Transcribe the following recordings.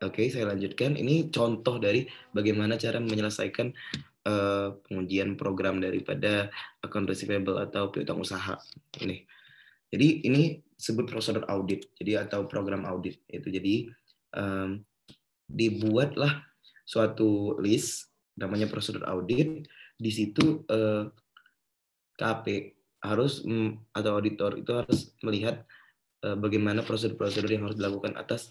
Oke, saya lanjutkan. Ini contoh dari bagaimana cara menyelesaikan pengujian program daripada account receivable atau piutang usaha. Ini. Jadi ini sebut prosedur audit. Jadi atau program audit itu. Jadi dibuatlah suatu list namanya prosedur audit. Di situ KP harus atau auditor itu harus melihat bagaimana prosedur-prosedur yang harus dilakukan atas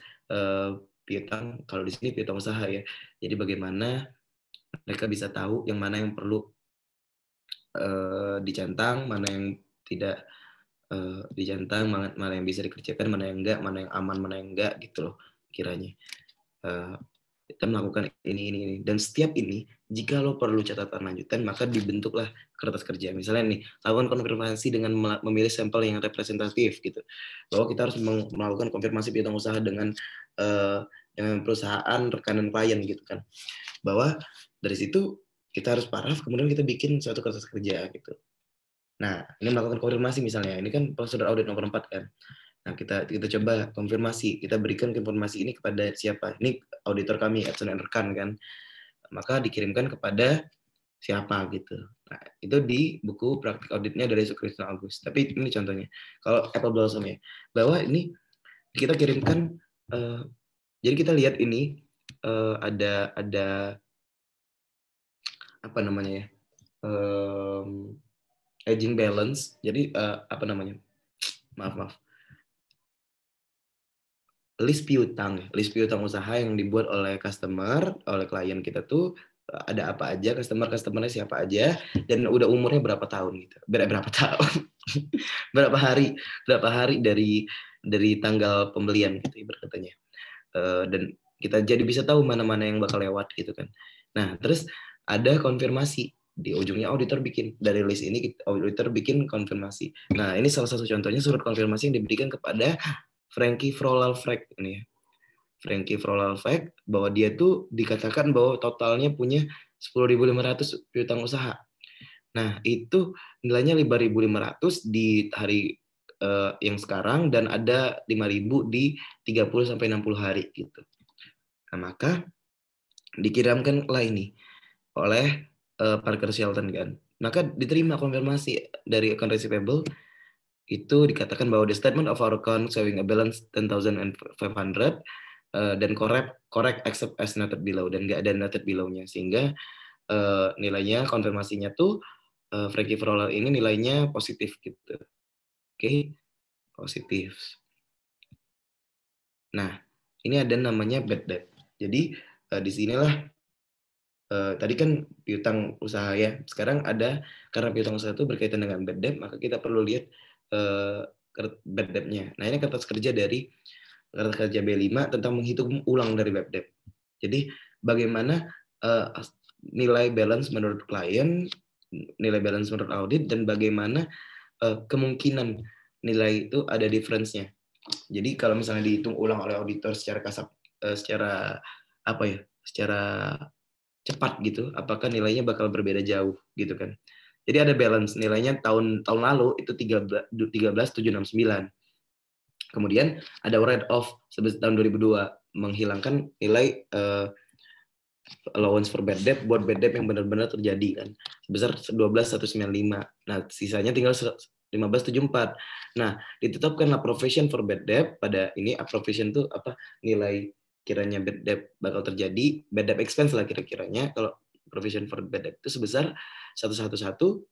piutang, kalau di sini piutang usaha ya. Jadi bagaimana mereka bisa tahu yang mana yang perlu dicentang, mana yang tidak dicentang, mana yang bisa dikerjakan, mana yang enggak, mana yang aman, mana yang enggak gitu loh kiranya. Kita melakukan ini. Dan setiap ini, jika lo perlu catatan lanjutan, maka dibentuklah kertas kerja. Misalnya nih, lakukan konfirmasi dengan memilih sampel yang representatif gitu. Bahwa kita harus melakukan konfirmasi piutang usaha dengan perusahaan, rekanan klien gitu kan. Bahwa dari situ kita harus paraf, kemudian kita bikin suatu kertas kerja gitu. Nah, ini melakukan konfirmasi misalnya. Ini kan prosedur audit nomor 4 kan. Nah, kita coba konfirmasi, kita berikan informasi ini kepada siapa? Ini auditor kami, Epson and Rekan kan. Maka dikirimkan kepada siapa gitu. Nah, itu di buku praktik auditnya dari Sukrisno Agus. Tapi ini contohnya. Kalau Apple Blossom ya, bahwa ini kita kirimkan jadi kita lihat ini ada apa namanya ya? Aging balance. Jadi apa namanya? Maaf. List piutang usaha yang dibuat oleh customer, oleh klien kita tuh ada apa aja, customernya siapa aja, dan udah umurnya berapa tahun gitu. Berapa tahun? berapa hari dari tanggal pembelian gitu ibaratnya. Dan kita jadi bisa tahu mana-mana yang bakal lewat gitu kan. Nah, terus ada konfirmasi di ujungnya auditor bikin dari list ini auditor bikin konfirmasi. Nah, ini salah satu contohnya surat konfirmasi yang diberikan kepada Frankie Frolalfrek ini ya. Frankie Frolalfrek bahwa dia tuh dikatakan bahwa totalnya punya 10.500 piutang usaha. Nah, itu nilainya 5.500 di hari yang sekarang dan ada 5.000 di 30 sampai 60 hari gitu. Nah, maka dikirimkanlah ini oleh Parker Shelton kan. Maka diterima konfirmasi dari account receivable itu dikatakan bahwa the statement of our account showing a balance 10,500 dan correct except as noted below, dan nggak ada noted below-nya, sehingga nilainya konfirmasinya tuh Frankie Fowler ini nilainya positif gitu. Oke, positif. Nah, ini ada namanya bad debt. Jadi di sinilah tadi kan piutang usaha ya. Sekarang ada karena piutang usaha itu berkaitan dengan bad debt, maka kita perlu lihat bad debt-nya. Nah, ini kertas kerja dari kertas kerja B5 tentang menghitung ulang dari bad debt. Jadi bagaimana nilai balance menurut klien, nilai balance menurut audit, dan bagaimana kemungkinan nilai itu ada difference-nya. Jadi kalau misalnya dihitung ulang oleh auditor secara kasar, secara apa ya, secara cepat gitu, apakah nilainya bakal berbeda jauh gitu kan. Jadi ada balance nilainya tahun lalu itu 13.769. Kemudian ada write off sebesar tahun 2002 menghilangkan nilai allowance for bad debt buat bad debt yang benar-benar terjadi kan sebesar 12.195. Nah, sisanya tinggal 15.74. Nah, ditetapkanlah provision for bad debt pada ini. Provision tuh apa? Nilai kiranya bad debt bakal terjadi, bad debt expense lah kira-kiranya. Kalau provision for bad debt itu sebesar 11156.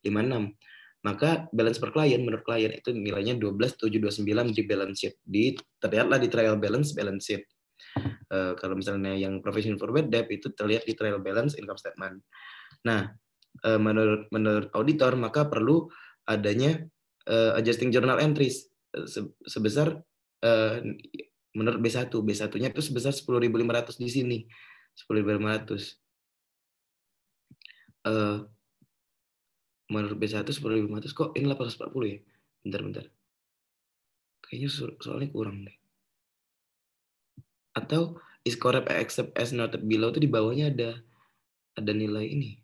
Maka balance per klien menurut klien itu nilainya 12.729 di balance sheet. Terlihatlah di trial balance sheet. Kalau misalnya yang provision for bad debt itu terlihat di trial balance income statement. Nah, menurut auditor maka perlu adanya adjusting journal entries sebesar menurut B1. B1-nya itu sebesar 10.500 di sini. 10.500. Menurut B1 10.500 kok ini 840 ya? Bentar. Kayaknya soalnya kurang deh. Atau is correct except as noted below itu di bawahnya ada nilai ini.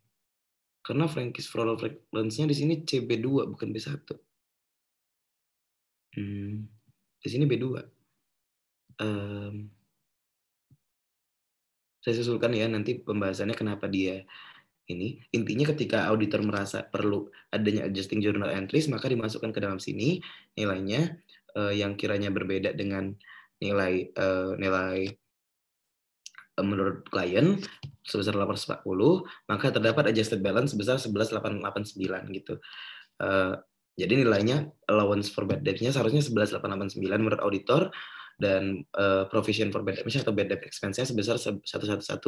Karena Frankie's Floral Fragrance-nya di sini CB2 bukan B1. Di sini B2. saya susulkan ya nanti pembahasannya kenapa dia ini. Intinya ketika auditor merasa perlu adanya adjusting journal entries, maka dimasukkan ke dalam sini nilainya yang kiranya berbeda dengan nilai menurut klien sebesar 840, maka terdapat adjusted balance sebesar 11.889 gitu. Jadi nilainya allowance for bad debt-nya seharusnya 11.889 menurut auditor, dan provision for bad debt atau bad debt expense-nya sebesar 11156.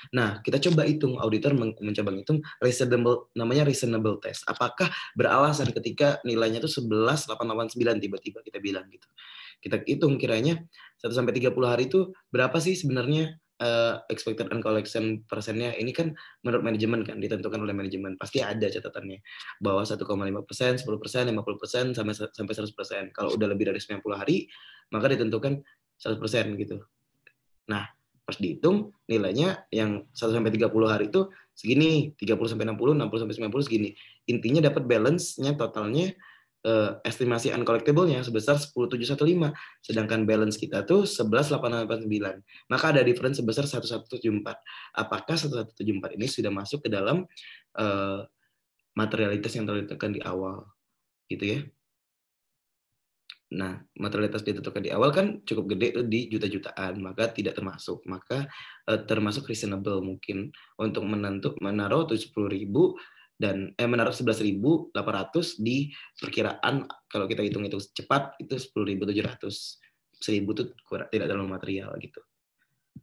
Nah, kita coba hitung, auditor mencoba menghitung reasonable, namanya reasonable test. Apakah beralasan ketika nilainya itu 11.889 tiba-tiba kita bilang gitu. Kita hitung kiranya 1 sampai 30 hari itu berapa sih sebenarnya expected uncollection persennya. Ini kan menurut manajemen kan, ditentukan oleh manajemen. Pasti ada catatannya bahwa 1,5%, 10%, 50%, sampai 100%. Kalau udah lebih dari 90 hari, maka ditentukan 100% gitu. Nah, pas dihitung nilainya yang 1 sampai 30 hari itu segini, 30 sampai 60, 60 sampai 90 segini. Intinya dapat balance-nya totalnya estimasi uncollectible-nya sebesar 10.715, sedangkan balance kita tuh 11.889. Maka ada difference sebesar 1.174. Apakah 1.174 ini sudah masuk ke dalam materialitas yang ditentukan di awal, gitu ya? Nah, materialitas ditentukan di awal kan cukup gede tuh di juta-jutaan, maka tidak termasuk. Maka termasuk reasonable mungkin untuk menaruh 10.000 dan menaruh 11.800 di perkiraan, kalau kita hitung-hitung cepat itu 10.700. 1.000 itu tidak terlalu material gitu.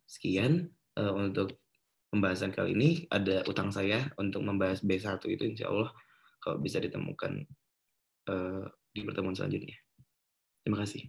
Sekian untuk pembahasan kali ini. Ada utang saya untuk membahas B1 itu, insya Allah kalau bisa ditemukan di pertemuan selanjutnya. Terima kasih.